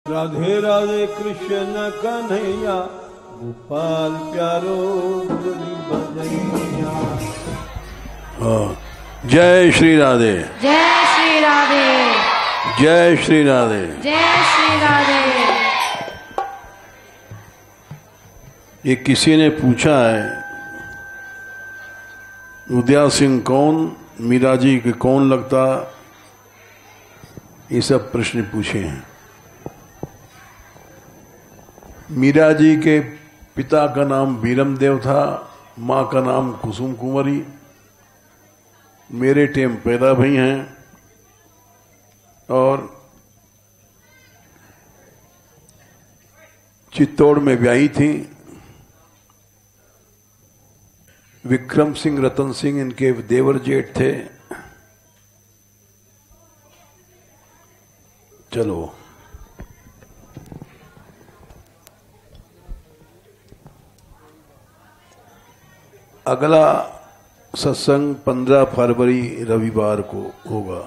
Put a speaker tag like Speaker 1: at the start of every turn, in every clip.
Speaker 1: राधे राधे कृष्ण कन्हैया गोपाल प्यारो मुरली बजैया।
Speaker 2: जय श्री राधे,
Speaker 3: जय श्री राधे,
Speaker 2: जय श्री राधे,
Speaker 3: जय श्री राधे।
Speaker 2: ये किसी ने पूछा है उदया सिंह कौन, मीरा जी के कौन लगता, ये सब प्रश्न पूछे हैं। मीरा जी के पिता का नाम वीरमदेव था, माँ का नाम कुसुम कुंवरी। मेरे टेम पैदा भई हैं और चित्तौड़ में ब्याही थी। विक्रम सिंह रतन सिंह इनके देवर जेठ थे। चलो अगला सत्संग 15 फरवरी रविवार को होगा।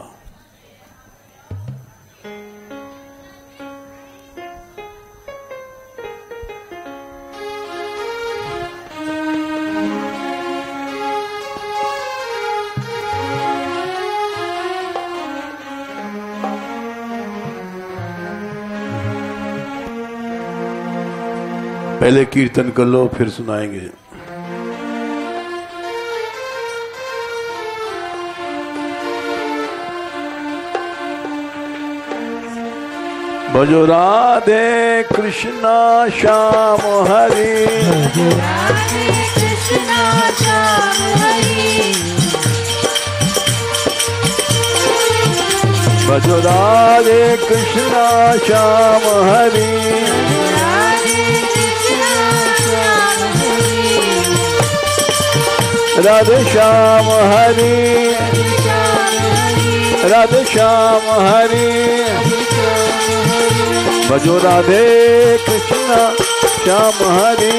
Speaker 2: पहले कीर्तन कर लो फिर सुनाएंगे। भजो राधे कृष्णा श्याम हरि,
Speaker 3: भजो राधे कृष्णा श्याम हरि,
Speaker 2: भजो राधे कृष्णा श्याम हरि, राधे श्याम हरि, राधे श्याम हरि। भजो राधे कृष्णा श्याम हरि,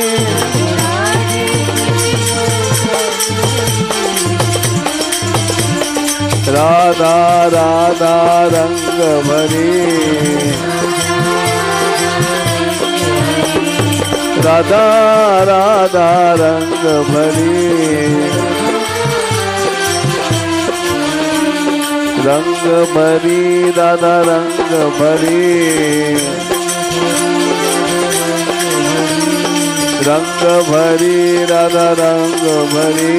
Speaker 2: राधा राधा रंग भरी, राधा राधा रंग भरी, रंग भरी राधा रंग भरी, रंग भरी राधा रंग भरी,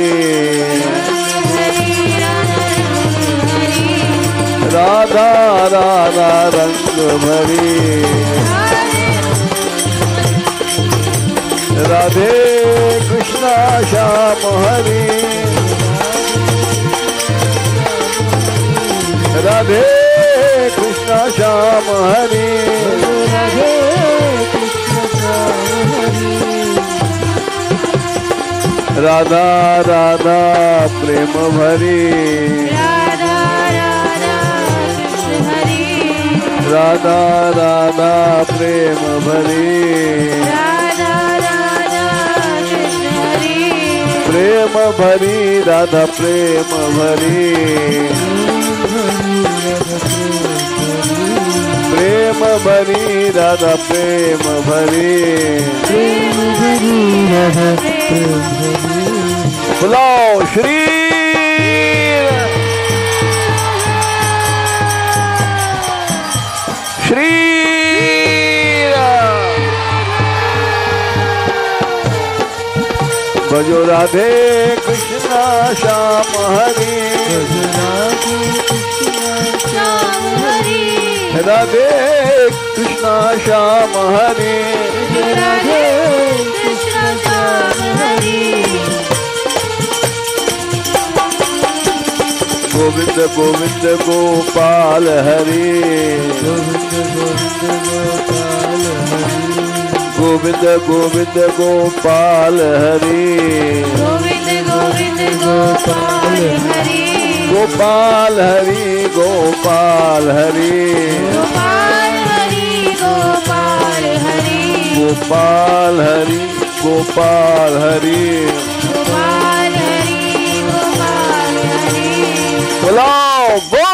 Speaker 2: राधा राधा रंग भरी। राधे कृष्णा श्याम हरि, राधे कृष्णा श्याम हरि, राधे कृष्णा श्याम हरि। राधा राधा प्रेम भरी,
Speaker 3: राधा राधा कृष्ण हरि,
Speaker 2: राधा राधा प्रेम भरी,
Speaker 3: राधा राधा कृष्ण हरि,
Speaker 2: प्रेम भरी राधा प्रेम भरी, प्रेम भरी राधा प्रेम भरी, बुलाओ श्री श्री भजो राधे कृष्णा श्याम हरि, राधे कृष्णा श्याम हरि,
Speaker 3: राधे कृष्ण श्याम हरि।
Speaker 2: गोविंद गोविंद गोपाल हरि, गोविंद गोविंद गोपाल हरि,
Speaker 3: गोविंद गोविंद गोपाल हरि,
Speaker 2: गोपाल हरि गोपाल हरि,
Speaker 3: गोपाल हरि गोपाल हरि,
Speaker 2: गोपाल हरि गोपाल हरि,
Speaker 3: गोपाल हरि गोपाल हरि।
Speaker 2: बुलाओ गो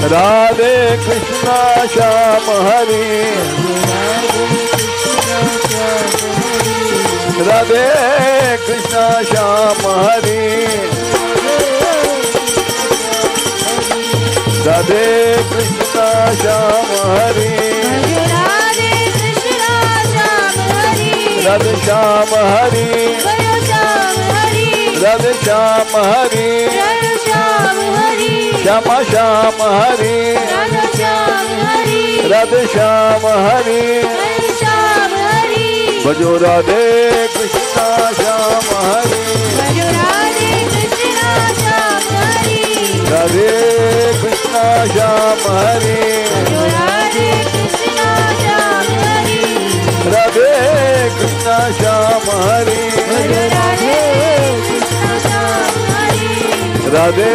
Speaker 2: राधे कृष्णा श्याम हरि राधे कृष्णा श्याम हरि राधे कृष्णा श्याम हरि
Speaker 3: राधे श्याम हरि
Speaker 2: राधे श्याम हरि श्याम श्याम हरि राधे श्याम हरि भजो राधे कृष्णा श्याम हरि राधे कृष्णा श्याम हरि राधे कृष्णा श्याम हरि राधे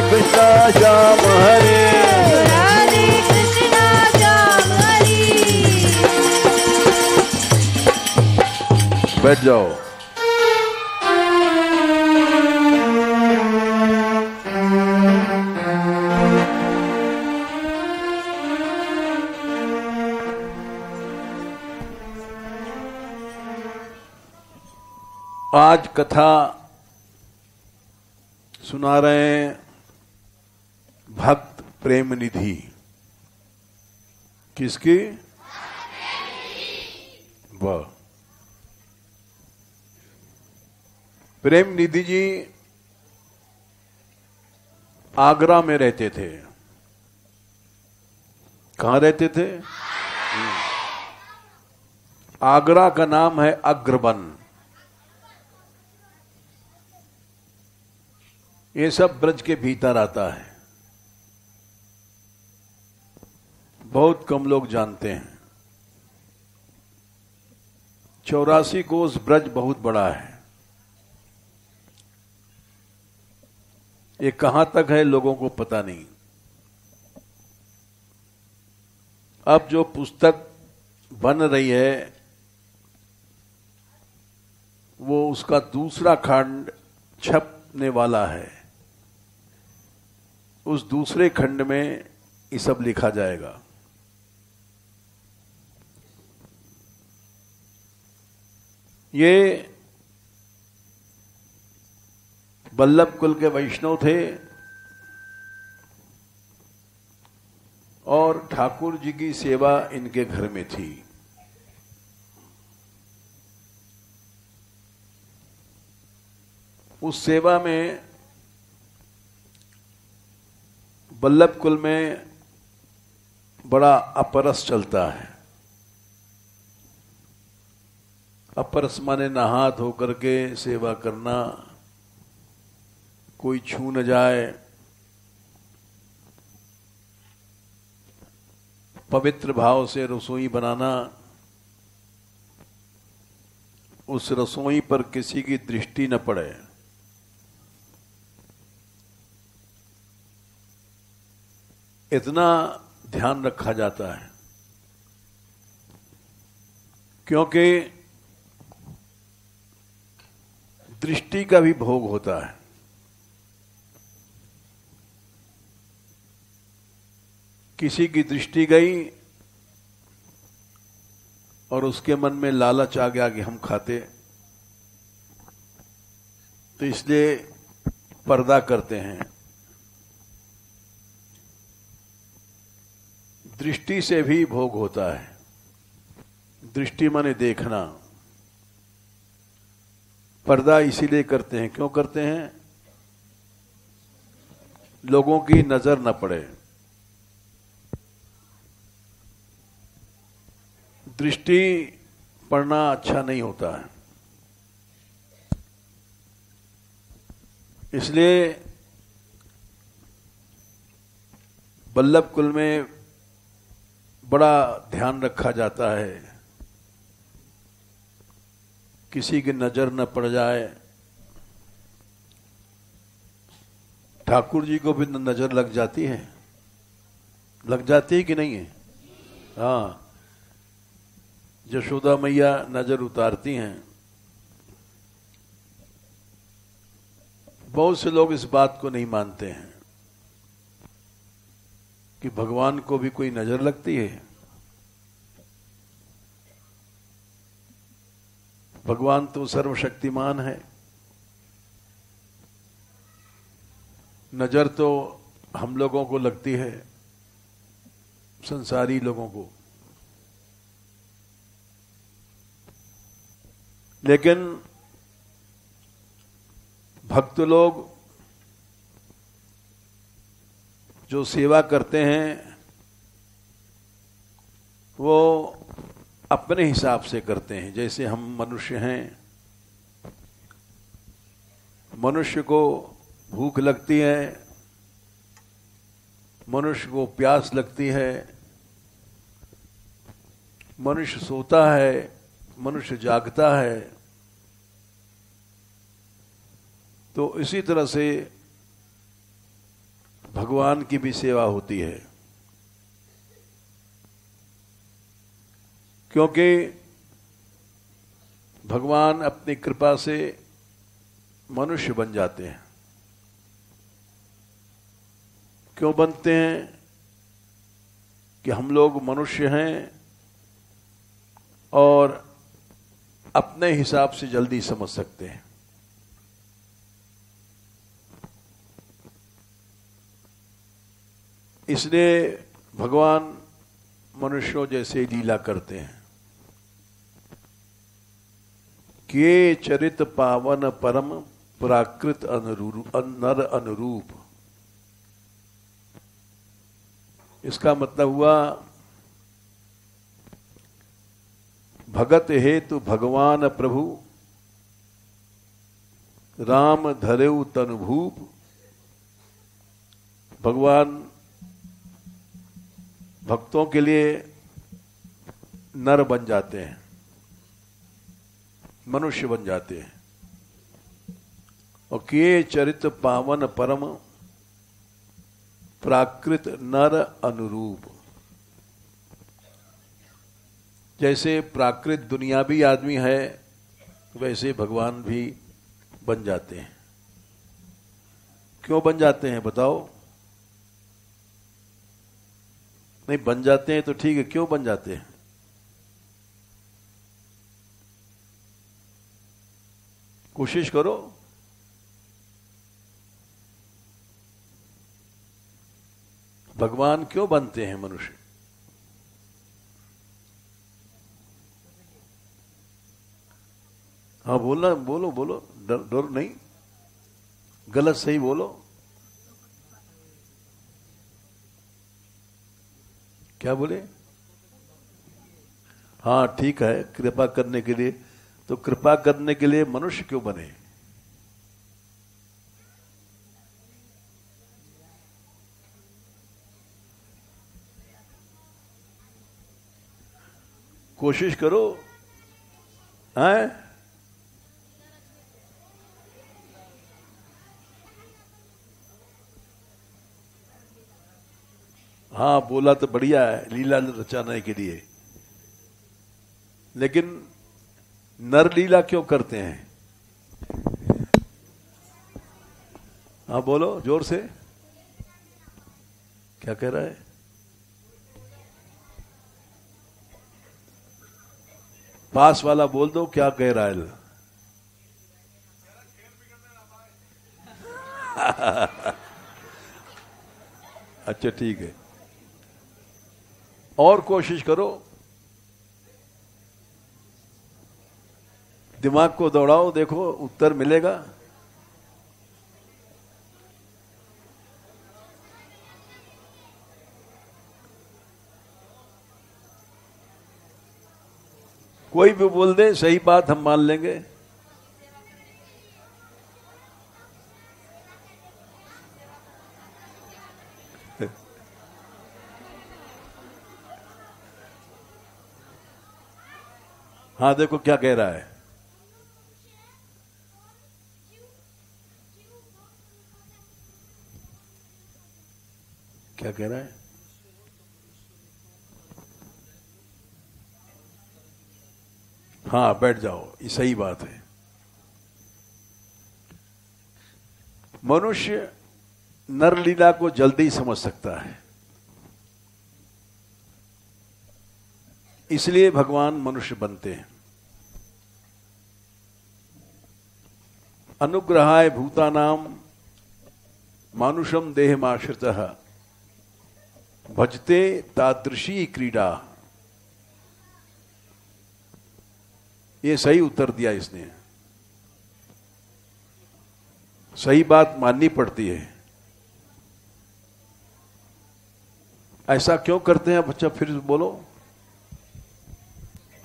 Speaker 2: कृष्णा श्याम हरि बैठ जाओ। आज कथा सुना रहे हैं भक्त प्रेम निधि। किसकी? वाह। प्रेम निधि जी आगरा में रहते थे। कहां रहते थे? आगरा का नाम है अग्रवन। ये सब ब्रज के भीतर आता है, बहुत कम लोग जानते हैं। 84 कोस ब्रज बहुत बड़ा है। ये कहां तक है लोगों को पता नहीं। अब जो पुस्तक बन रही है वो उसका दूसरा खंड छपने वाला है। उस दूसरे खंड में ये सब लिखा जाएगा। ये वल्लभ कुल के वैष्णव थे और ठाकुर जी की सेवा इनके घर में थी। उस सेवा में वल्लभ कुल में बड़ा अपरस चलता है। अपरस माने नहा धो करके सेवा करना, कोई छू न जाए, पवित्र भाव से रसोई बनाना, उस रसोई पर किसी की दृष्टि न पड़े, इतना ध्यान रखा जाता है। क्योंकि दृष्टि का भी भोग होता है। किसी की दृष्टि गई और उसके मन में लालच आ गया कि हम खाते, तो इसलिए पर्दा करते हैं। दृष्टि से भी भोग होता है। दृष्टि माने देखना। पर्दा इसीलिए करते हैं। क्यों करते हैं? लोगों की नजर न पड़े। दृष्टि पड़ना अच्छा नहीं होता है। इसलिए वल्लभ कुल में बड़ा ध्यान रखा जाता है, किसी की नजर न पड़ जाए। ठाकुर जी को भी नजर लग जाती है, लग जाती है कि नहीं है? हाँ, यशोदा मैया नजर उतारती हैं। बहुत से लोग इस बात को नहीं मानते हैं। कि भगवान को भी कोई नजर लगती है? भगवान तो सर्वशक्तिमान है। नजर तो हम लोगों को लगती है, संसारी लोगों को। लेकिन भक्त लोग जो सेवा करते हैं वो अपने हिसाब से करते हैं। जैसे हम मनुष्य हैं, मनुष्य को भूख लगती है, मनुष्य को प्यास लगती है, मनुष्य सोता है, मनुष्य जागता है। तो इसी तरह से भगवान की भी सेवा होती है, क्योंकि भगवान अपनी कृपा से मनुष्य बन जाते हैं। क्यों बनते हैं? कि हम लोग मनुष्य हैं और अपने हिसाब से जल्दी समझ सकते हैं। इसलिए भगवान मनुष्यों जैसे लीला करते हैं। किए चरित पावन परम प्राकृत नर अनुरूप। इसका मतलब हुआ भगत हेतु भगवान प्रभु राम धरेउ तनुभूप। भगवान भक्तों के लिए नर बन जाते हैं, मनुष्य बन जाते हैं। और किए चरित पावन परम प्राकृत नर अनुरूप। जैसे प्राकृत दुनियावी आदमी है वैसे भगवान भी बन जाते हैं। क्यों बन जाते हैं बताओ? नहीं, बन जाते हैं तो ठीक है, क्यों बन जाते हैं? कोशिश करो। भगवान क्यों बनते हैं मनुष्य? हाँ बोलना, बोलो बोलो, डर नहीं, गलत सही बोलो। क्या बोले? हाँ ठीक है, कृपा करने के लिए। तो कृपा करने के लिए मनुष्य क्यों बने? कोशिश करो। हैं? हाँ बोला तो बढ़िया है, लीला रचाने के लिए। लेकिन नर लीला क्यों करते हैं? हाँ बोलो जोर से, क्या कह रहा है? पास वाला बोल दो क्या कह रहा है। अच्छा ठीक है, और कोशिश करो, दिमाग को दौड़ाओ, देखो उत्तर मिलेगा। कोई भी बोल दे, सही बात हम मान लेंगे। हाँ देखो क्या कह रहा है। क्या कह रहा है? हाँ बैठ जाओ, ये सही बात है। मनुष्य नर लीला को जल्दी समझ सकता है। इसलिए भगवान मनुष्य बनते हैं। अनुग्रहाय भूतानाम मानुषम देहमाश्रितः भजते तादृशी क्रीडा। ये सही उत्तर दिया इसने। सही बात माननी पड़ती है। ऐसा क्यों करते हैं बच्चा? फिर बोलो।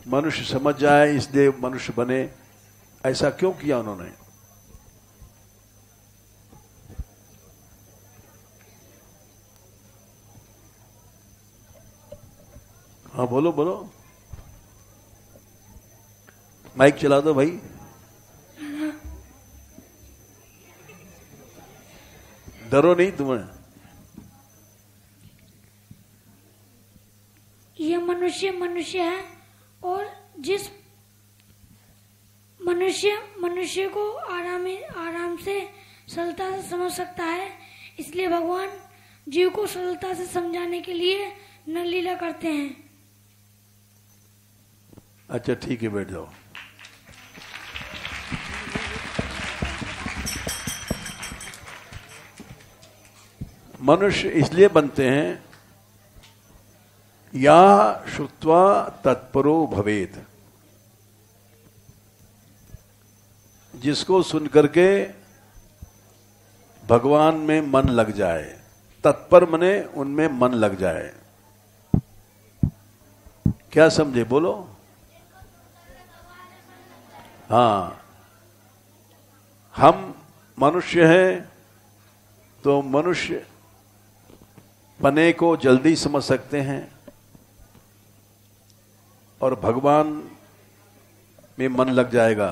Speaker 2: मनुष्य समझ जाए इसलिए मनुष्य बने। ऐसा क्यों किया उन्होंने? हाँ बोलो बोलो, माइक चला दो भाई। डरो नहीं तुम्हें।
Speaker 4: ये मनुष्य है और जिस मनुष्य को आराम से सरलता से समझ सकता है, इसलिए भगवान जीव को सरलता से समझाने के लिए नर लीला करते हैं।
Speaker 2: अच्छा ठीक है, बैठ जाओ। मनुष्य इसलिए बनते हैं या श्रुत्वा तत्परो भवेद, जिसको सुन करके भगवान में मन लग जाए। तत्पर मने उनमें मन लग जाए। क्या समझे? बोलो। हाँ, हम मनुष्य हैं तो मनुष्य पने को जल्दी समझ सकते हैं और भगवान में मन लग जाएगा,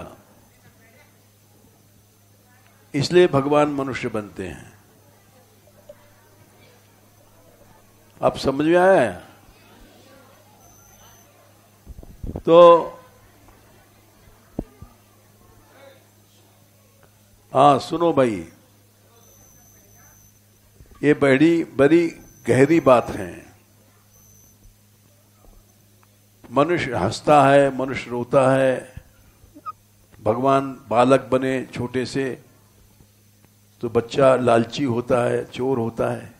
Speaker 2: इसलिए भगवान मनुष्य बनते हैं। आप समझ में आया? तो हाँ सुनो भाई, ये बड़ी गहरी बात है। मनुष्य हंसता है, मनुष्य रोता है। भगवान बालक बने छोटे से तो बच्चा लालची होता है, चोर होता है।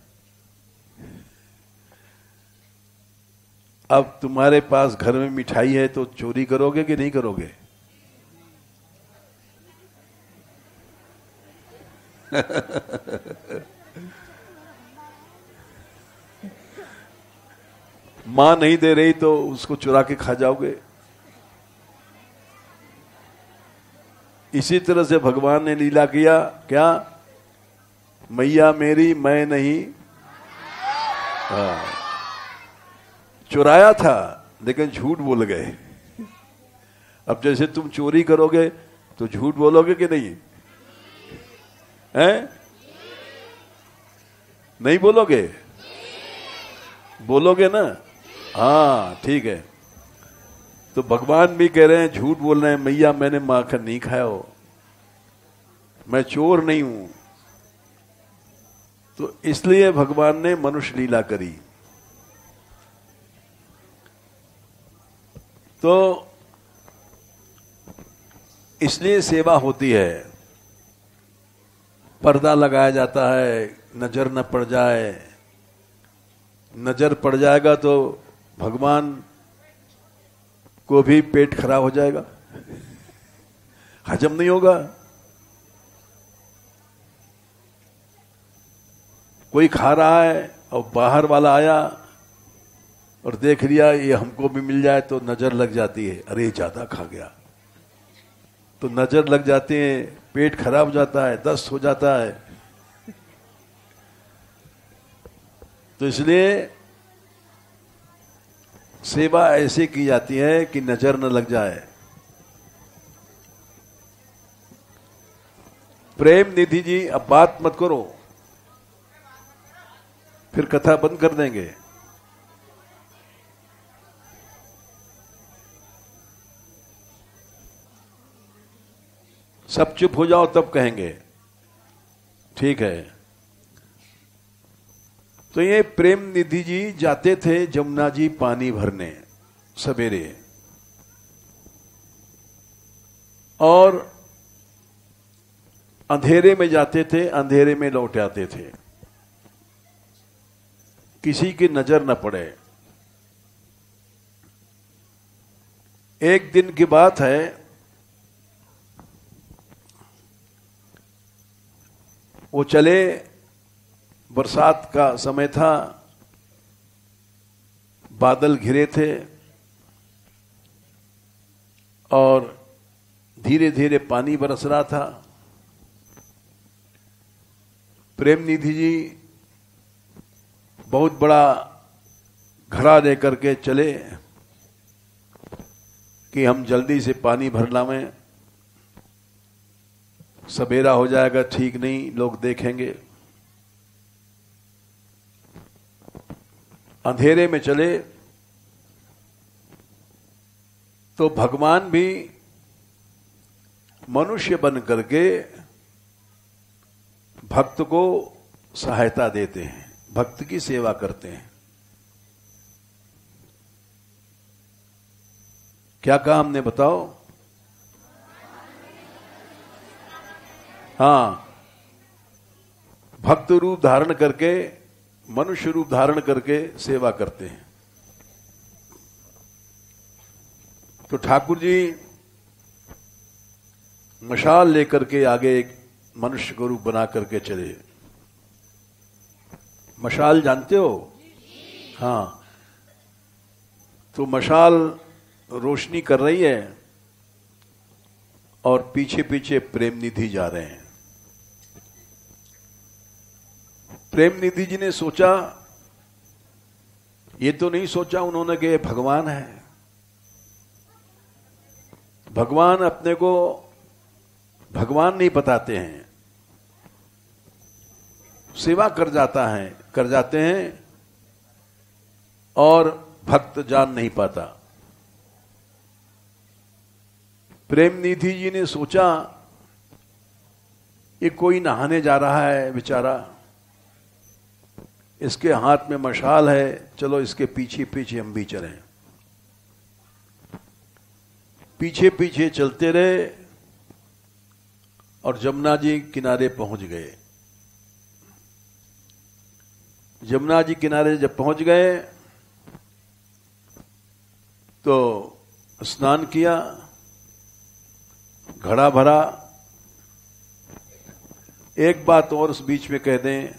Speaker 2: अब तुम्हारे पास घर में मिठाई है तो चोरी करोगे कि नहीं करोगे? मां नहीं दे रही तो उसको चुरा के खा जाओगे। इसी तरह से भगवान ने लीला किया। क्या? मैया मेरी मैं नहीं। चुराया था लेकिन झूठ बोल गए। अब जैसे तुम चोरी करोगे तो झूठ बोलोगे कि नहीं? हैं? नहीं बोलोगे? बोलोगे ना? हाँ ठीक है। तो भगवान भी कह रहे हैं, झूठ बोल रहे हैं, मैया मैंने माखन नहीं खाया हो, मैं चोर नहीं हूं। तो इसलिए भगवान ने मनुष्य लीला करी। तो इसलिए सेवा होती है, पर्दा लगाया जाता है, नजर न पड़ जाए। नजर पड़ जाएगा तो भगवान को भी पेट खराब हो जाएगा, हजम नहीं होगा। कोई खा रहा है और बाहर वाला आया और देख लिया ये हमको भी मिल जाए तो नजर लग जाती है, अरे ज्यादा खा गया, तो नजर लग जाती है, पेट खराब हो जाता है, दस्त हो जाता है। तो इसलिए सेवा ऐसे की जाती है कि नजर न लग जाए। प्रेम निधि जी अब बात मत करो, फिर कथा बंद कर देंगे। सब चुप हो जाओ तब कहेंगे। ठीक है। तो ये प्रेम निधि जी जाते थे जमुना जी पानी भरने, सवेरे, और अंधेरे में जाते थे, अंधेरे में लौट आते थे, किसी की नजर न पड़े। एक दिन की बात है, वो चले, बरसात का समय था, बादल घिरे थे और धीरे धीरे पानी बरस रहा था। प्रेम निधि जी बहुत बड़ा घड़ा लेकर के चले कि हम जल्दी से पानी भर लावें, सवेरा हो जाएगा, ठीक नहीं, लोग देखेंगे। अंधेरे में चले तो भगवान भी मनुष्य बन करके भक्त को सहायता देते हैं, भक्त की सेवा करते हैं। क्या कहा हमने, बताओ? हाँ, भक्त रूप धारण करके, मनुष्य रूप धारण करके सेवा करते हैं। तो ठाकुर जी मशाल लेकर के आगे एक मनुष्य को रूप बना करके चले। मशाल जानते हो? हाँ, तो मशाल रोशनी कर रही है और पीछे पीछे प्रेम निधि जा रहे हैं। प्रेम निधि जी ने सोचा, ये तो नहीं सोचा उन्होंने कि भगवान है। भगवान अपने को भगवान नहीं बताते हैं, सेवा कर जाते हैं और भक्त जान नहीं पाता। प्रेम निधि जी ने सोचा, ये कोई नहाने जा रहा है बेचारा, इसके हाथ में मशाल है, चलो इसके पीछे पीछे हम भी चलें। पीछे पीछे चलते रहे और जमुना जी किनारे पहुंच गए। जमुना जी किनारे जब पहुंच गए तो स्नान किया, घड़ा भरा। एक बात और उस बीच में कह दें,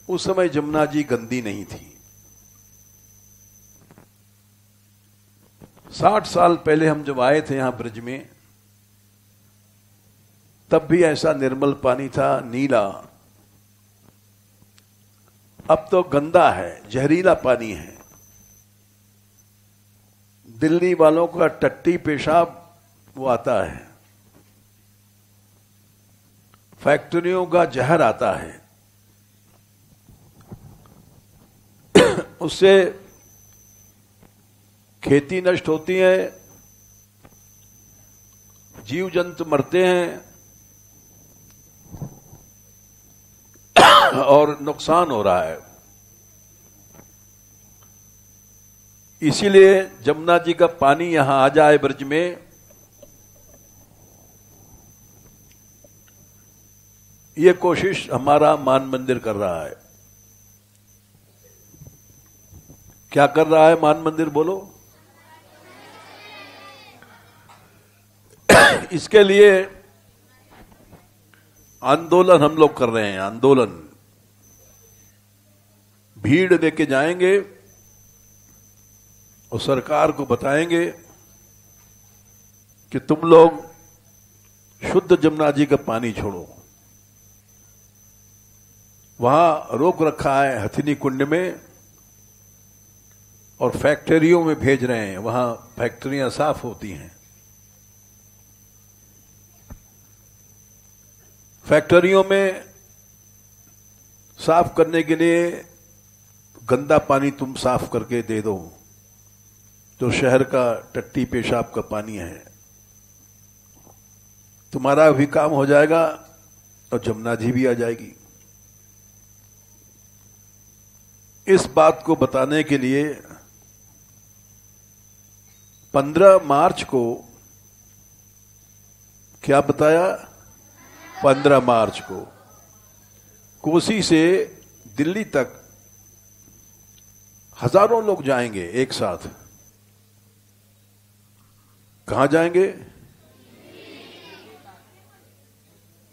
Speaker 2: उस समय जमुना जी गंदी नहीं थी। 60 साल पहले हम जब आए थे यहां ब्रज में, तब भी ऐसा निर्मल पानी था, नीला। अब तो गंदा है, जहरीला पानी है। दिल्ली वालों का टट्टी पेशाब वो आता है, फैक्ट्रियों का जहर आता है, उससे खेती नष्ट होती है, जीव जंतु मरते हैं और नुकसान हो रहा है। इसीलिए जमुना जी का पानी यहां आ जाए ब्रज में, ये कोशिश हमारा मान मंदिर कर रहा है। क्या कर रहा है मान मंदिर, बोलो? इसके लिए आंदोलन हम लोग कर रहे हैं। आंदोलन, भीड़ लेके जाएंगे और सरकार को बताएंगे कि तुम लोग शुद्ध जमुना जी का पानी छोड़ो। वहां रोक रखा है हथिनी कुंड में और फैक्ट्रियों में भेज रहे हैं, वहां फैक्ट्रियां साफ होती हैं। फैक्ट्रियों में साफ करने के लिए गंदा पानी तुम साफ करके दे दो, तो शहर का टट्टी पेशाब का पानी है, तुम्हारा भी काम हो जाएगा और जमुना जी भी आ जाएगी। इस बात को बताने के लिए 15 मार्च को, क्या बताया, 15 मार्च को कोसी से दिल्ली तक हजारों लोग जाएंगे एक साथ। कहां जाएंगे?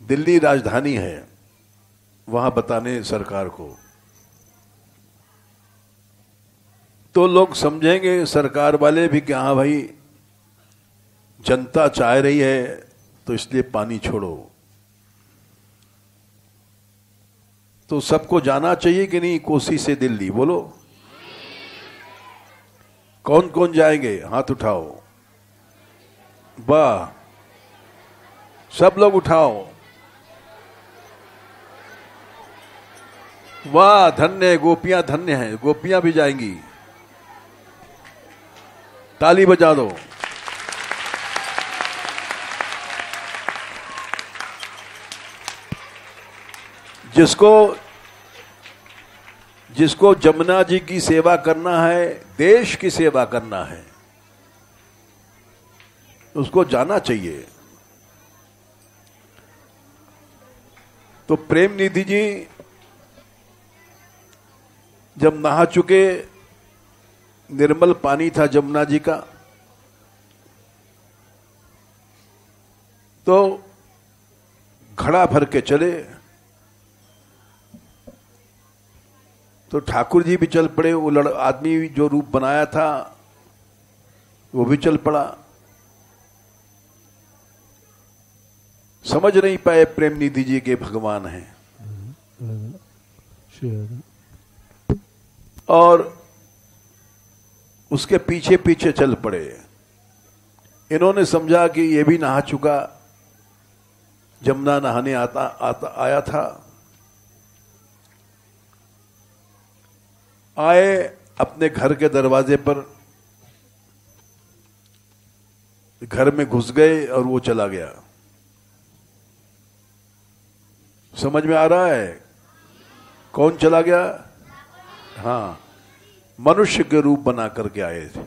Speaker 2: दिल्ली राजधानी है, वहां बताने सरकार को। तो लोग समझेंगे सरकार वाले भी कि हाँ भाई जनता चाह रही है तो इसलिए पानी छोड़ो। तो सबको जाना चाहिए कि नहीं कोसी से दिल्ली? बोलो कौन कौन जाएंगे? हाथ उठाओ। वाह, सब लोग उठाओ। वाह, धन्य गोपियां, धन्य हैं, गोपियां भी जाएंगी। ताली बजा दो। जिसको जमुना जी की सेवा करना है, देश की सेवा करना है, उसको जाना चाहिए। तो प्रेम निधि जी जब नहा चुके, निर्मल पानी था जमुना जी का, तो घड़ा भर के चले। तो ठाकुर जी भी चल पड़े। वो आदमी जो रूप बनाया था वो भी चल पड़ा। समझ नहीं पाए प्रेम निधि जी के भगवान हैं। और उसके पीछे पीछे चल पड़े। इन्होंने समझा कि ये भी नहा चुका, जमुना नहाने आया था। आए अपने घर के दरवाजे पर, घर में घुस गए और वो चला गया। समझ में आ रहा है कौन चला गया? हाँ, मनुष्य के रूप बना करके आए थे।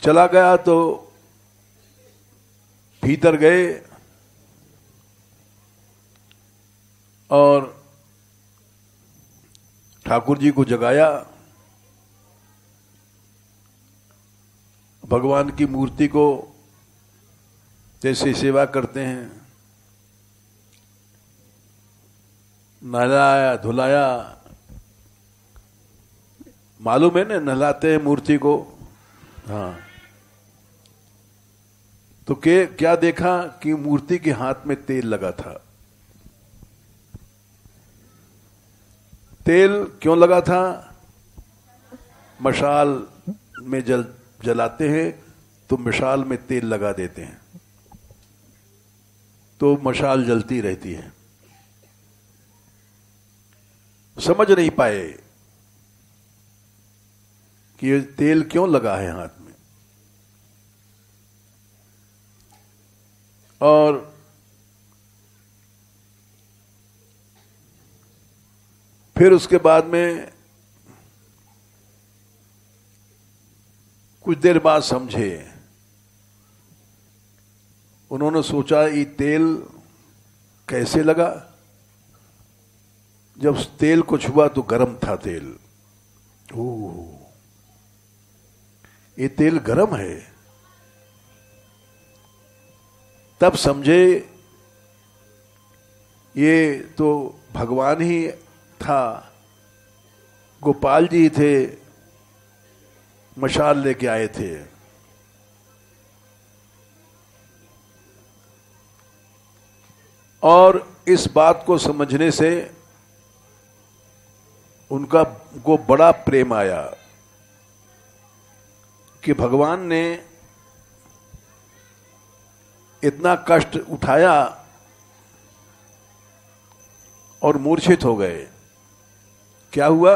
Speaker 2: चला गया तो भीतर गए और ठाकुर जी को जगाया। भगवान की मूर्ति को जैसे सेवा करते हैं, नहलाया धुलाया। मालूम है ना, नहलाते हैं मूर्ति को। हाँ, तो क्या देखा कि मूर्ति के हाथ में तेल लगा था। तेल क्यों लगा था? मशाल में जलाते हैं तो मशाल में तेल लगा देते हैं तो मशाल जलती रहती है। समझ नहीं पाए कि ये तेल क्यों लगा है हाथ में। और फिर उसके बाद में कुछ देर बाद समझे। उन्होंने सोचा ये तेल कैसे लगा। जब तेल को छुआ तो गर्म था तेल। ओह, ये तेल गर्म है। तब समझे ये तो भगवान ही था, गोपाल जी थे, मशाल लेके आए थे। और इस बात को समझने से उनका को बड़ा प्रेम आया कि भगवान ने इतना कष्ट उठाया और मूर्छित हो गए। क्या हुआ?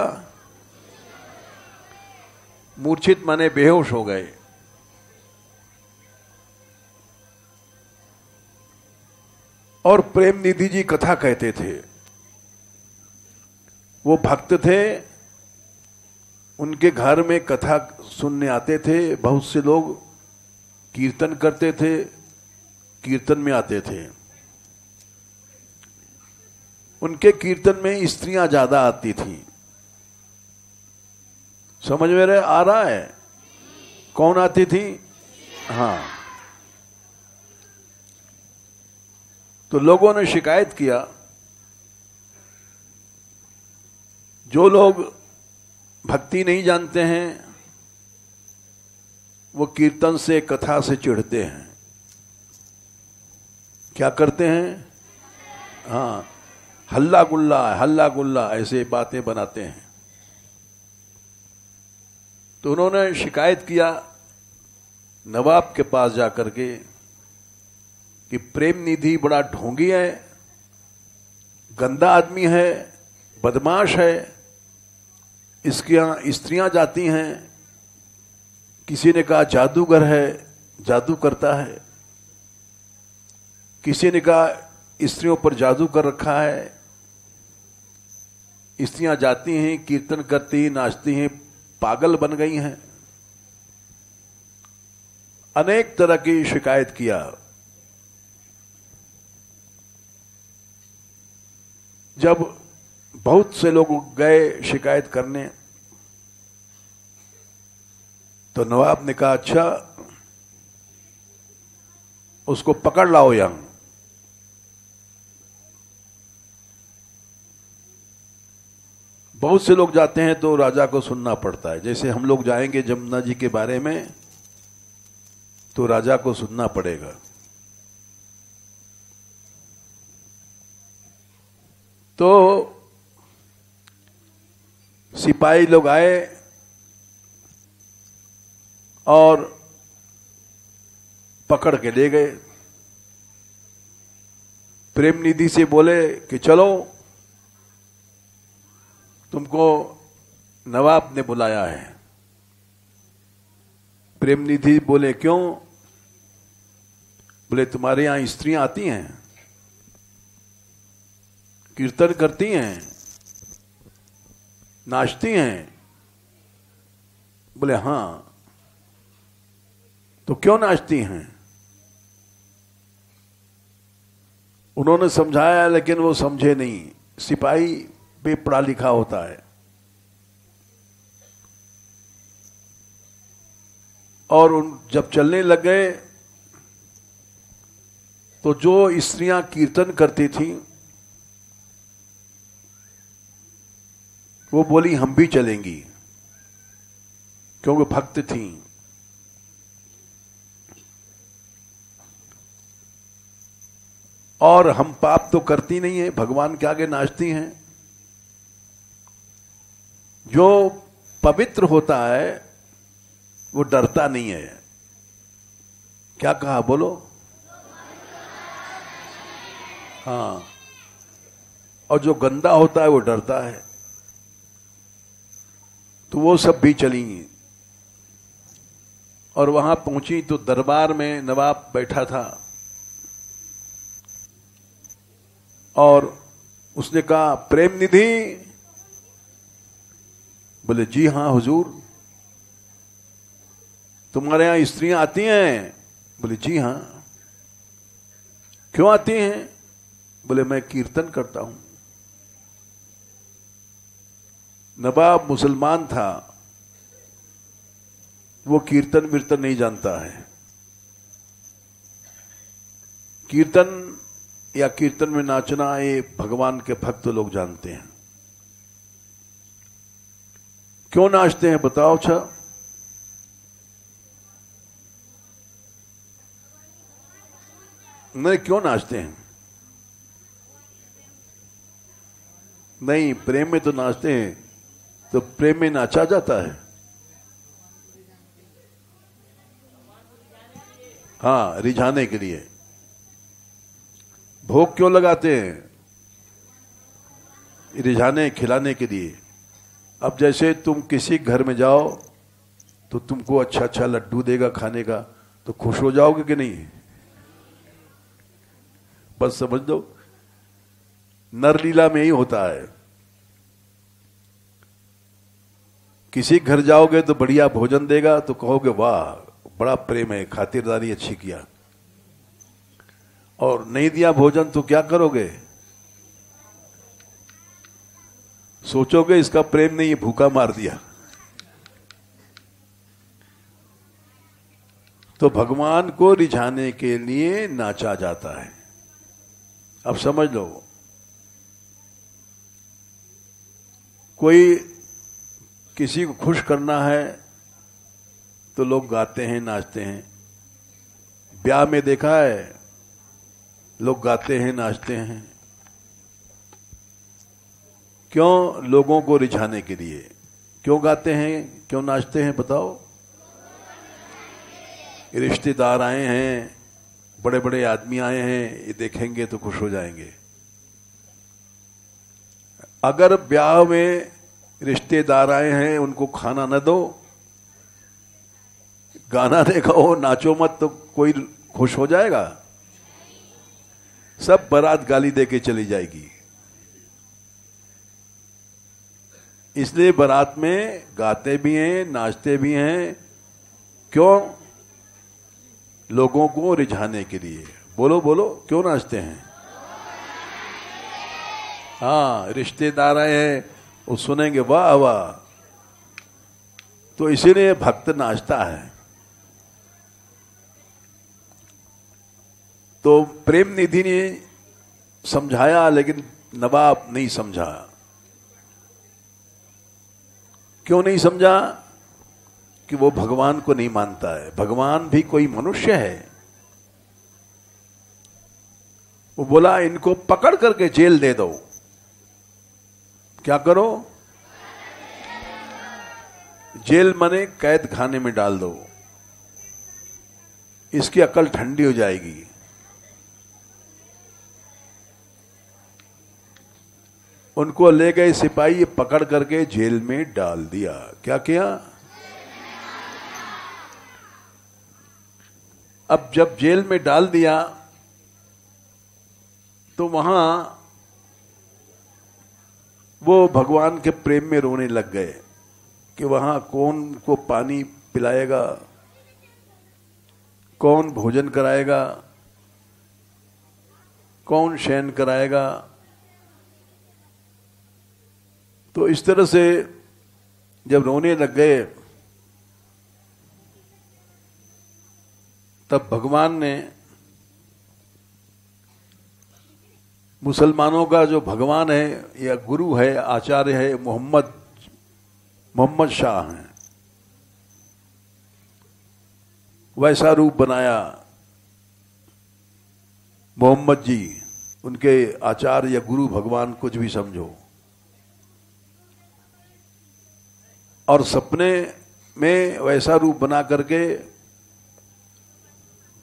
Speaker 2: मूर्छित माने बेहोश हो गए। और प्रेम निधि जी कथा कहते थे। वो भक्त थे उनके घर में कथा सुनने आते थे, बहुत से लोग कीर्तन करते थे, कीर्तन में आते थे। उनके कीर्तन में स्त्रियां ज्यादा आती थी। समझ में आ रहा है? कौन आती थी? हाँ। तो लोगों ने शिकायत किया, जो लोग भक्ति नहीं जानते हैं वो कीर्तन से, कथा से चिढ़ते हैं। क्या करते हैं? हाँ, हल्ला गुल्ला ऐसे बातें बनाते हैं। तो उन्होंने शिकायत किया नवाब के पास जाकर के कि प्रेम निधि बड़ा ढोंगी है, गंदा आदमी है, बदमाश है, इसके यहां स्त्रियां जाती हैं। किसी ने कहा जादूगर है, जादू करता है। किसी ने कहा स्त्रियों पर जादू कर रखा है। स्त्रियां जाती हैं, कीर्तन करती, नाचती हैं, पागल बन गई हैं। अनेक तरह की शिकायत किया। जब बहुत से लोग गए शिकायत करने, तो नवाब ने कहा अच्छा उसको पकड़ लाओ यहां। बहुत से लोग जाते हैं तो राजा को सुनना पड़ता है। जैसे हम लोग जाएंगे जमुना जी के बारे में तो राजा को सुनना पड़ेगा। तो सिपाही लोग आए और पकड़ के ले गए। प्रेम निधि से बोले कि चलो तुमको नवाब ने बुलाया है। प्रेम निधि बोले क्यों? बोले तुम्हारे यहां स्त्रियां आती हैं, कीर्तन करती हैं, नाचती हैं। बोले हां। तो क्यों नाचती हैं? उन्होंने समझाया लेकिन वो समझे नहीं। सिपाही पे पढ़ा लिखा होता है। और उन जब चलने लग गए तो जो स्त्रियां कीर्तन करती थीं वो बोली हम भी चलेंगी, क्योंकि भक्त थीं। और हम पाप तो करती नहीं है, भगवान के आगे नाचती हैं। जो पवित्र होता है वो डरता नहीं है। क्या कहा बोलो? हाँ। और जो गंदा होता है वो डरता है। तो वो सब भी चली और वहां पहुंची तो दरबार में नवाब बैठा था और उसने कहा प्रेम निधि? बोले जी हां हुजूर। तुम्हारे यहां स्त्रियां आती हैं? बोले जी हां। क्यों आती हैं? बोले मैं कीर्तन करता हूं। नवाब मुसलमान था, वो कीर्तन वीर्तन नहीं जानता है। कीर्तन या कीर्तन में नाचना ये भगवान के भक्त लोग जानते हैं। क्यों नाचते हैं बताओ? अच्छा, नहीं क्यों नाचते हैं? नहीं, प्रेम में तो नाचते हैं। तो प्रेम में नाचा जाता है? हाँ, रिझाने के लिए। भोग क्यों लगाते हैं? रिझाने, खिलाने के लिए। अब जैसे तुम किसी घर में जाओ तो तुमको अच्छा अच्छा लड्डू देगा खाने का, तो खुश हो जाओगे कि नहीं? बस समझ दो, नरलीला में ही होता है किसी घर जाओगे तो बढ़िया भोजन देगा तो कहोगे वाह बड़ा प्रेम है, खातिरदारी अच्छी किया। और नहीं दिया भोजन तो क्या करोगे? सोचोगे इसका प्रेम नहीं, ये भूखा मार दिया। तो भगवान को रिझाने के लिए नाचा जाता है। अब समझ लो, कोई किसी को खुश करना है तो लोग गाते हैं, नाचते हैं। ब्याह में देखा है लोग गाते हैं, नाचते हैं। क्यों? लोगों को रिझाने के लिए। क्यों गाते हैं, क्यों नाचते हैं बताओ? रिश्तेदार आए हैं, बड़े बड़े आदमी आए हैं, ये देखेंगे तो खुश हो जाएंगे। अगर ब्याह में रिश्तेदार आए हैं, उनको खाना न दो, गाना देखाओ, नाचो मत, तो कोई खुश हो जाएगा? सब बारात गाली दे के चली जाएगी। इसलिए बारात में गाते भी हैं, नाचते भी हैं। क्यों? लोगों को रिझाने के लिए। बोलो बोलो, क्यों नाचते हैं? हाँ, रिश्तेदार आए हैं, वो सुनेंगे वाह वाह, तो इसीलिए भक्त नाचता है। तो प्रेम निधि ने समझाया, लेकिन नवाब नहीं समझा। क्यों नहीं समझा? कि वो भगवान को नहीं मानता है। भगवान भी कोई मनुष्य है। वो बोला इनको पकड़ करके जेल दे दो। क्या करो? जेल माने कैद खाने में डाल दो, इसकी अकल ठंडी हो जाएगी। उनको ले गए सिपाही, पकड़ करके जेल में डाल दिया। क्या किया? अब जब जेल में डाल दिया तो वहां वो भगवान के प्रेम में रोने लग गए कि वहां कौन को पानी पिलाएगा, कौन भोजन कराएगा, कौन शयन कराएगा। तो इस तरह से जब रोने लग गए तब भगवान ने मुसलमानों का जो भगवान है या गुरु है, आचार्य है, मोहम्मद शाह हैं, वैसा रूप बनाया। मोहम्मद जी उनके आचार्य या गुरु, भगवान कुछ भी समझो। और सपने में वैसा रूप बना करके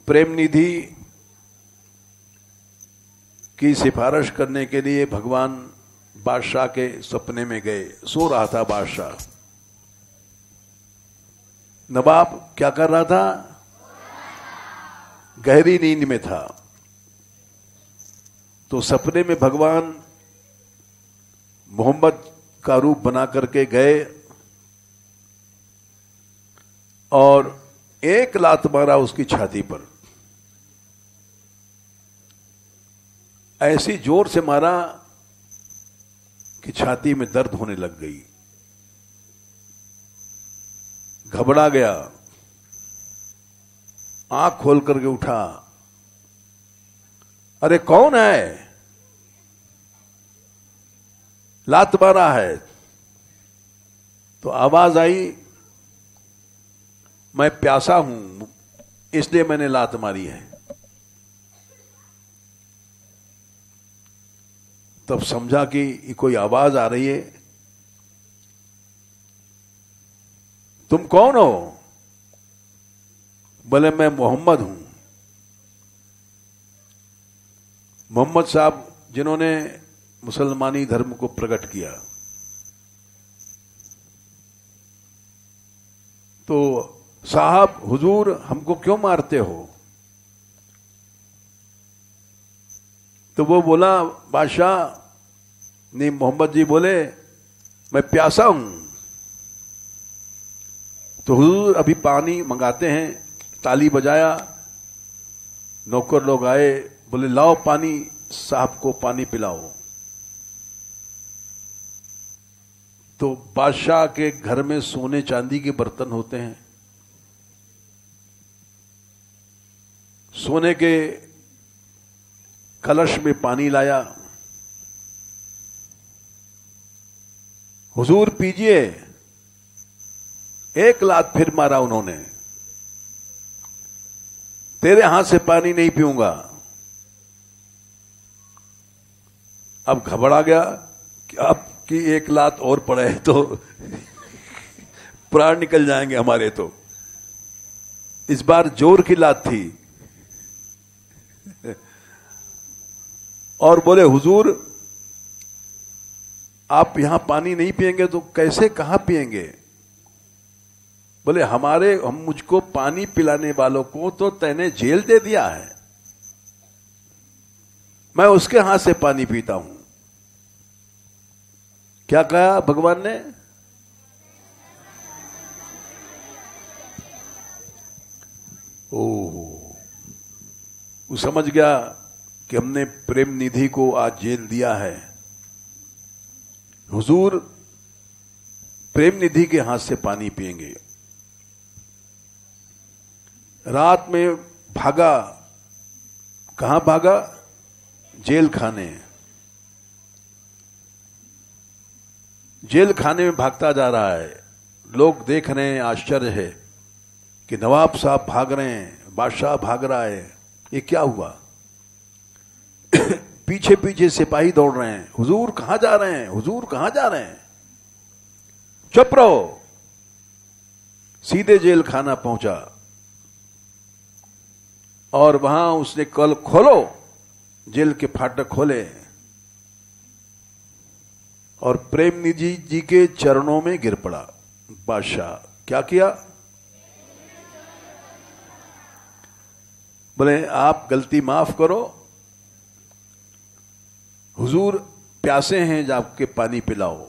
Speaker 2: प्रेम निधि की सिफारिश करने के लिए भगवान बादशाह के सपने में गए। सो रहा था बादशाह। नवाब क्या कर रहा था? गहरी नींद में था। तो सपने में भगवान मोहम्मद का रूप बना करके गए और एक लात मारा उसकी छाती पर। ऐसी जोर से मारा कि छाती में दर्द होने लग गई। घबरा गया, आंख खोल करके उठा। अरे कौन है? लात मारा है। तो आवाज आई, मैं प्यासा हूं इसलिए मैंने लात मारी है। तब समझा कि कोई आवाज आ रही है। तुम कौन हो? बोले मैं मोहम्मद हूं। मोहम्मद साहब जिन्होंने मुसलमानी धर्म को प्रकट किया। तो साहब हुजूर हमको क्यों मारते हो? तो वो बोला, बादशाह नहीं, मोहम्मद जी बोले मैं प्यासा हूं तो हुजूर अभी पानी मंगाते हैं। ताली बजाया, नौकर लोग आए, बोले लाओ पानी, साहब को पानी पिलाओ। तो बादशाह के घर में सोने चांदी के बर्तन होते हैं, सोने के कलश में पानी लाया। हुजूर पीजिए। एक लात फिर मारा उन्होंने, तेरे हाथ से पानी नहीं पीऊंगा। अब घबरा गया कि अब की एक लात और पड़े तो प्राण निकल जाएंगे हमारे। तो इस बार जोर की लात थी और बोले हुजूर आप यहां पानी नहीं पिएंगे तो कैसे, कहां पिएंगे? बोले हम मुझको पानी पिलाने वालों को तो तैने जेल दे दिया है, मैं उसके हाथ से पानी पीता हूं। क्या कहा भगवान ने? ओह, वो समझ गया कि हमने प्रेम निधि को आज जेल दिया है। हुजूर प्रेम निधि के हाथ से पानी पिएंगे। रात में भागा, कहां भागा? जेल खाने। जेल खाने में भागता जा रहा है। लोग देख रहे हैं, आश्चर्य है कि नवाब साहब भाग रहे हैं, बादशाह भाग रहा है, ये क्या हुआ? पीछे पीछे सिपाही दौड़ रहे हैं, हुजूर कहां जा रहे हैं, हुजूर कहां जा रहे हैं? चुप रहो। सीधे जेल खाना पहुंचा और वहां उसने कल खोलो, जेल के फाटक खोले और प्रेम निधि जी के चरणों में गिर पड़ा। बादशाह क्या किया? बोले आप गलती माफ करो, हुजूर प्यासे हैं, जाके पानी पिलाओ।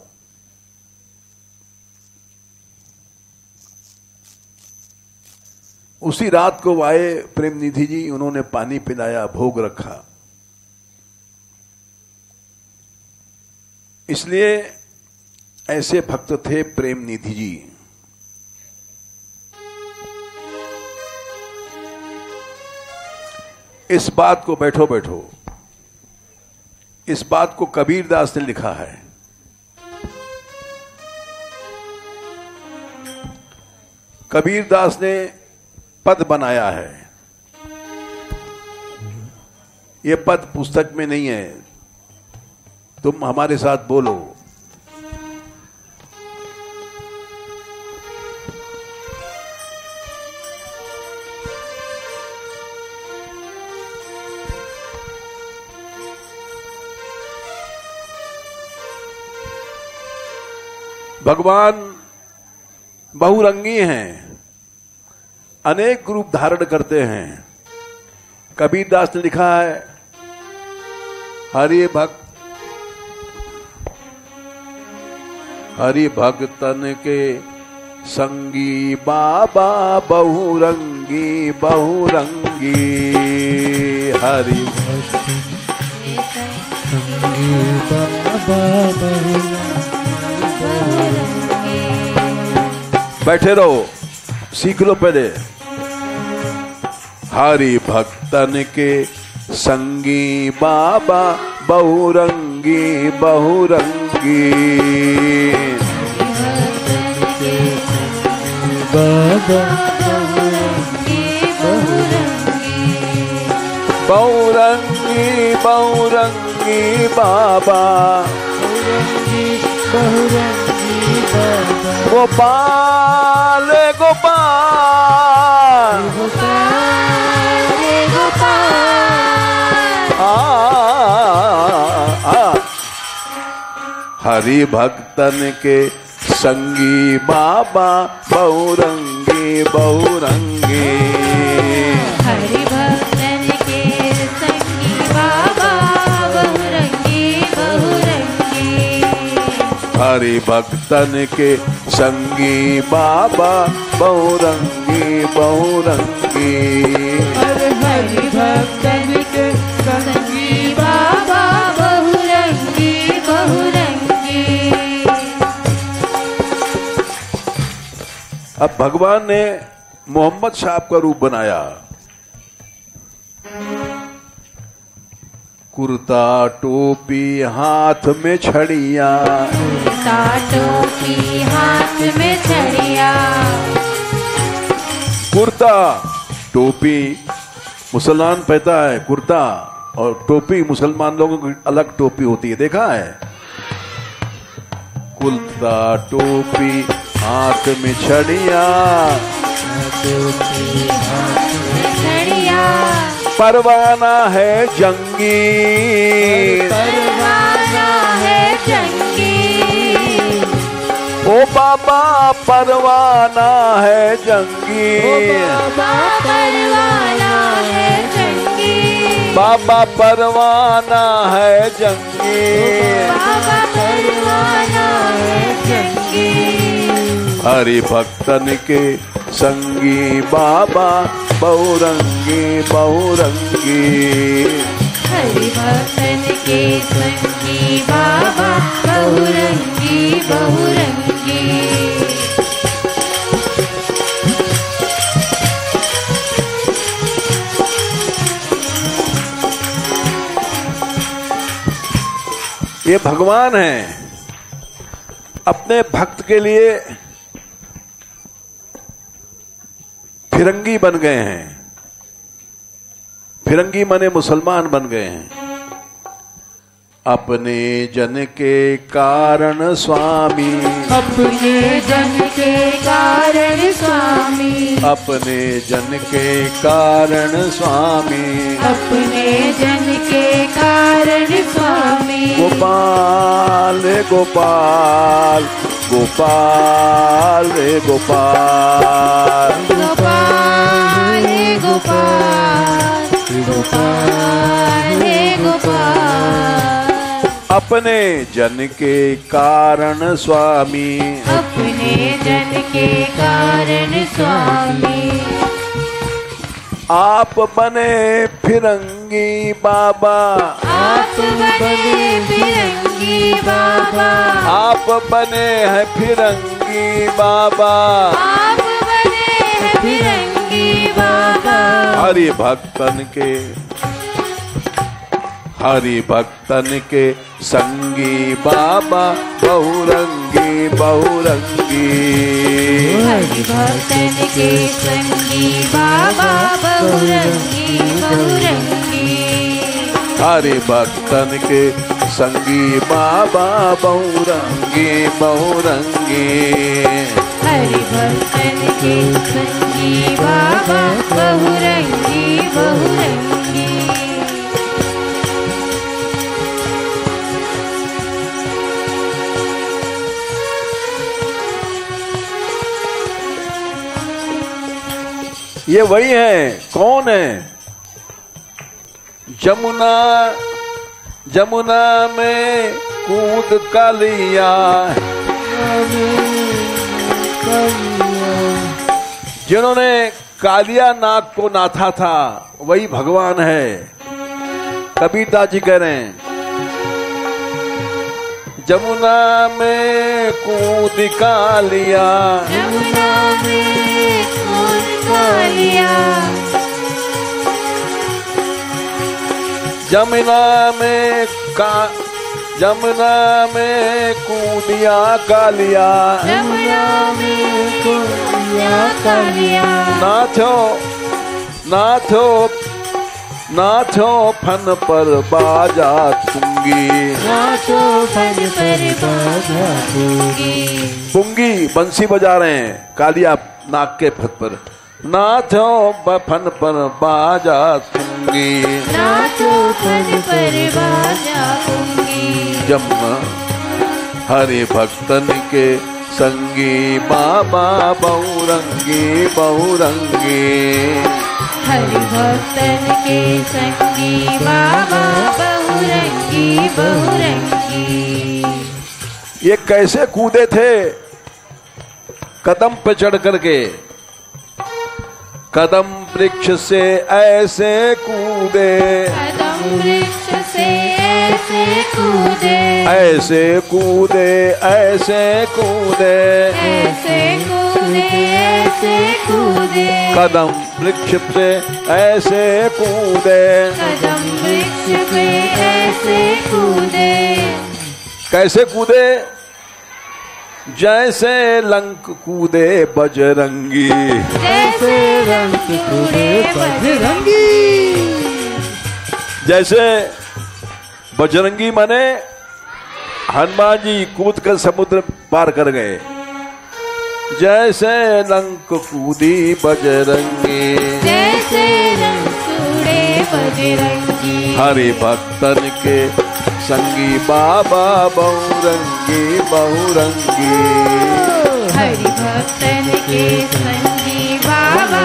Speaker 2: उसी रात को आए प्रेम निधि जी, उन्होंने पानी पिलाया, भोग रखा। इसलिए ऐसे भक्त थे प्रेम निधि जी। इस बात को बैठो बैठो, इस बात को कबीर दास ने लिखा है। कबीर दास ने पद बनाया है। यह पद पुस्तक में नहीं है, तुम हमारे साथ बोलो। भगवान बहुरंगी हैं, अनेक रूप धारण करते हैं। कबीर दास ने लिखा है, हरि भक्तन के संगी बाबा बहुरंगी बहुरंगी। हरि
Speaker 1: संगी बाबा
Speaker 2: बैठे रहो, सीख लो पहले। हरि भक्तन के संगी बाबा बहुरंगी बहुरंगी।
Speaker 1: बाबा
Speaker 2: बहुरंगी बहुरंगी बाबा गोपाल गोपाल हरि भक्तन के संगी बाबा बहुरंगी बहुरंगी।
Speaker 3: हरि भक्तन के संगी बाबा बहुरंगी बहुरंगी।
Speaker 2: हरि भक्तन के संगी बाबा बहुरंगी बहुरंगी।
Speaker 3: हरि भक्तन के संगी बाबा बहुरंगी बहुरंगी।
Speaker 2: अब भगवान ने मोहम्मद साहब का रूप बनाया। कुर्ता टोपी हाथ में छड़िया,
Speaker 3: कुर्ता टोपी हाथ में छड़िया।
Speaker 2: कुर्ता टोपी मुसलमान पहनता है, कुर्ता और टोपी मुसलमान लोगों की अलग टोपी होती है, देखा है? कुर्ता टोपी हाथ में छड़िया,
Speaker 3: छड़िया।
Speaker 2: परवाना है जंगी,
Speaker 3: परवाना है जंगी।
Speaker 2: ओ बाबा परवाना है जंगी,
Speaker 3: बाबा परवाना है जंगी।
Speaker 2: बाबा परवाना है जंगी।
Speaker 3: बाबा परवाना है जंगी।
Speaker 2: हरि भक्तन के संगी बाबा बहुरंगी बहुरंगी।
Speaker 3: हरि भक्तन के संगी बाबा बहुरंगी बहुरंगी।
Speaker 2: ये भगवान हैं, अपने भक्त के लिए फिरंगी बन गए हैं। फिरंगी माने मुसलमान बन गए हैं। अपने जन के कारण स्वामी,
Speaker 3: अपने जन के कारण स्वामी।
Speaker 2: अपने जन के कारण स्वामी।
Speaker 3: अपने जन के कारण स्वामी।
Speaker 2: गोपाल रे गोपाल, गोपाल रे गोपाल,
Speaker 3: गोपाल हे गोपाल, गोपाल हे गोपाल।
Speaker 2: अपने जन के कारण स्वामी।
Speaker 3: अपने जन के कारण स्वामी।
Speaker 2: आप बने फिरंगी बाबा,
Speaker 3: आप बने फिरंगी बाबा।
Speaker 2: आप बने हैं फिरंगी बाबा।
Speaker 3: आप बने हैं फिरंगी बाबा।
Speaker 2: हरि भक्तन के, हरि भक्तन के संगी बाबा बहुरंगी बहुरंगी।
Speaker 3: हरि भक्तन के संगी बाबा बहुरंगी बहुरंगी।
Speaker 2: हरि भक्तन के संगी बाबा बहुरंगी बहुरंगी।
Speaker 3: हरि भक्तन के संगी बाबा बहुरंगी बहुरंगी।
Speaker 2: ये वही है। कौन है? जमुना, जमुना में कूद का लिया, जिन्होंने कालिया नाग को नाथा था वही भगवान है। कबीरदास जी कह रहे हैं, जमुना में कूद का लिया,
Speaker 3: जमुना में कूद का लिया।
Speaker 2: जमुना में जमुना में कूदिया का लिया,
Speaker 3: जमुना में कूदिया का लिया।
Speaker 2: नाथो नाथो नाथो फन पर बाजा तुंगी,
Speaker 3: नाचो फन पर बाजा दूंगी।
Speaker 2: पुंगी बंसी बजा रहे हैं कालिया नाग के फन पर। नाथो फन पर बाजा तुंगी,
Speaker 3: नाचो फन पर बाजा दूंगी।
Speaker 2: जमुना हरि भक्तन के संगी बाबा बहुरंगी बहुरंगी।
Speaker 3: हरि भक्तन के संगी बाबा बहुरंगी बहुरंगी।
Speaker 2: ये कैसे कूदे थे कदम पे चढ़ करके, कदम वृक्ष से ऐसे कूदे,
Speaker 3: कदम वृक्ष से ऐसे कूदे,
Speaker 2: ऐसे कूदे, ऐसे कूदे,
Speaker 3: ऐसे कूदे, ऐसे कूदे,
Speaker 2: कदम वृक्ष से ऐसे कूदे।
Speaker 3: कदम वृक्ष से ऐसे कूदे,
Speaker 2: कैसे कूदे? जैसे लंक कूदे बजरंगी,
Speaker 3: जैसे रंग कूदे बजरंगी,
Speaker 2: जैसे बजरंगी माने हनुमान जी कूद कर समुद्र पार कर गए, जैसे लंक कूदी बजरंगी,
Speaker 3: जैसे रंग कूदे बजरंगी,
Speaker 2: हरि भक्तन के संगी बाबा बहुरंगी बहुरंगी,
Speaker 3: हरि भक्तन के संगी बाबा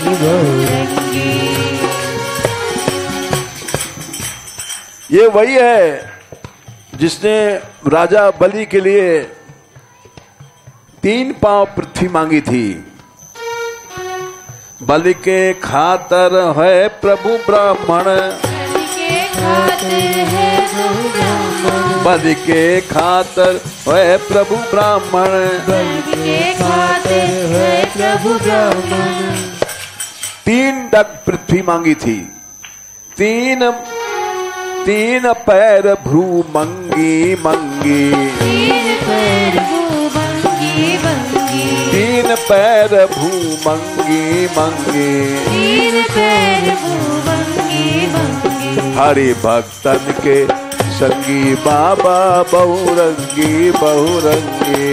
Speaker 3: बहुरंगी।
Speaker 2: ये वही है जिसने राजा बलि के लिए 3 पांव पृथ्वी मांगी थी। बलि के खातर है प्रभु ब्राह्मण, बलि के खातर है प्रभु ब्राह्मण,
Speaker 3: प्रभु ब्राह्मण।
Speaker 2: 3 डग पृथ्वी मांगी थी, 3 पैर भ्रू मंगी मंगी,
Speaker 3: 3 पैर भूमंगी मंगी,
Speaker 2: 3 पैर भू मंगी मंगी,
Speaker 3: 3 पैर भूमंगी मंगी,
Speaker 2: हरि भक्तन के संगी बाबा बहुरंगी बहुरंगी,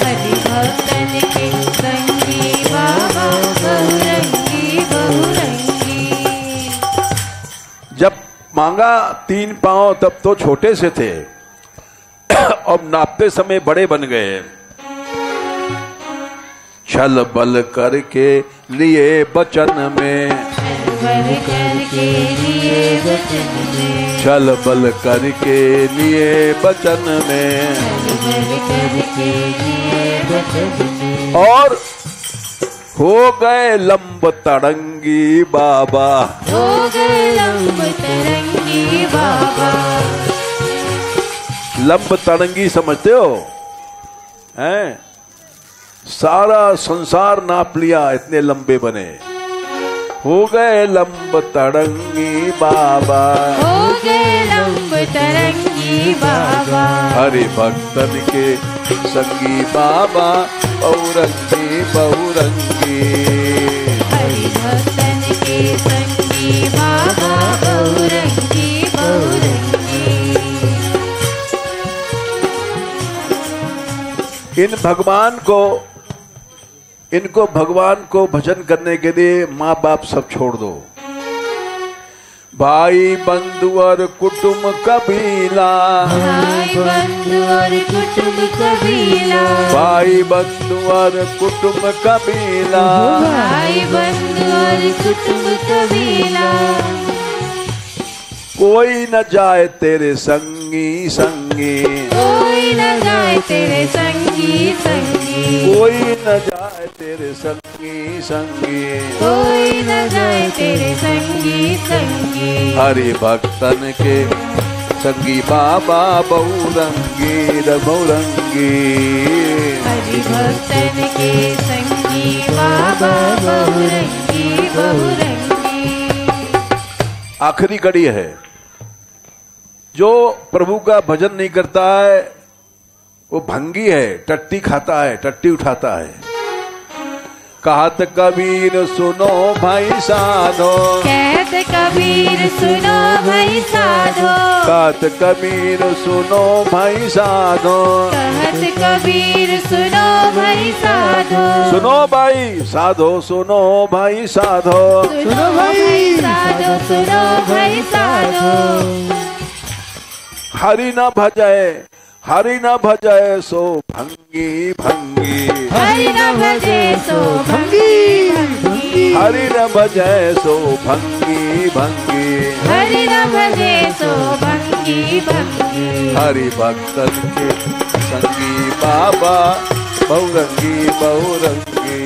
Speaker 3: हरि भक्तन के संगी बाबा बहुरंगी बहुरंगी।
Speaker 2: जब मांगा 3 पांव तब तो छोटे से थे, अब नापते समय बड़े बन गए। छल बल करके लिए बचन में,
Speaker 3: बल करके लिए वचन में,
Speaker 2: छल बल करके लिए बचन में,
Speaker 3: बल करके लिए वचन में,
Speaker 2: और हो गए लंब तड़ंगी बाबा,
Speaker 3: हो गए लंब तरंगी बाबा।
Speaker 2: लंब तड़ंगी समझते हो? हैं? सारा संसार नाप लिया, इतने लंबे बने। हो गए लंब तड़ंगी बाबा,
Speaker 3: हो गए लंब तरंगी बाबा,
Speaker 2: हरि भक्तन के संगी बाबा बहुरंगी बहुरंगी,
Speaker 3: हरि भक्तन के संगी बाबा बहुरंगी बहुरंगी।
Speaker 2: इनको भगवान को भजन करने के लिए माँ बाप सब छोड़ दो। भाई बंधु और कुटुंब कबीला,
Speaker 3: भाई बंधु और कुटुंब कबीला,
Speaker 2: भाई बंधु और कुटुंब कबीला,
Speaker 3: भाई बंधु और कुटुंब कबीला,
Speaker 2: कोई न जाए तेरे संगी संगी,
Speaker 3: कोई न जाए तेरे संगी संगी,
Speaker 2: कोई न जाए तेरे संगी संगी,
Speaker 3: कोई न जाए तेरे संगी संगी,
Speaker 2: हरि भक्तन के संगी बाबा बहुरंगी बहुरंगी,
Speaker 3: हरि भक्तन के संगी बाबा बहुरंगी बहुरंगी।
Speaker 2: आखिरी कड़ी है, जो प्रभु का भजन नहीं करता है वो भंगी है, टट्टी खाता है, टट्टी उठाता है। कहत कबीर सुनो भाई साधो,
Speaker 3: कहत कबीर सुनो भाई साधो,
Speaker 2: कहत कबीर सुनो भाई साधो,
Speaker 3: कहत कबीर सुनो भाई साधो,
Speaker 2: सुनो भाई साधो, सुनो भाई साधो,
Speaker 3: सुनो भाई साधो, सुनो भाई साधो।
Speaker 2: हरि न भजय, हरि न भजय सो भंगी भंगी,
Speaker 3: हरि न भजे सो भंगी भंगी,
Speaker 2: हरि न भजै सो भंगी भंगी,
Speaker 3: हरि न भजे सो भंगी भंगी।
Speaker 2: हरि भक्तन के संगी बाबा बहुरंगी बहुरंगी।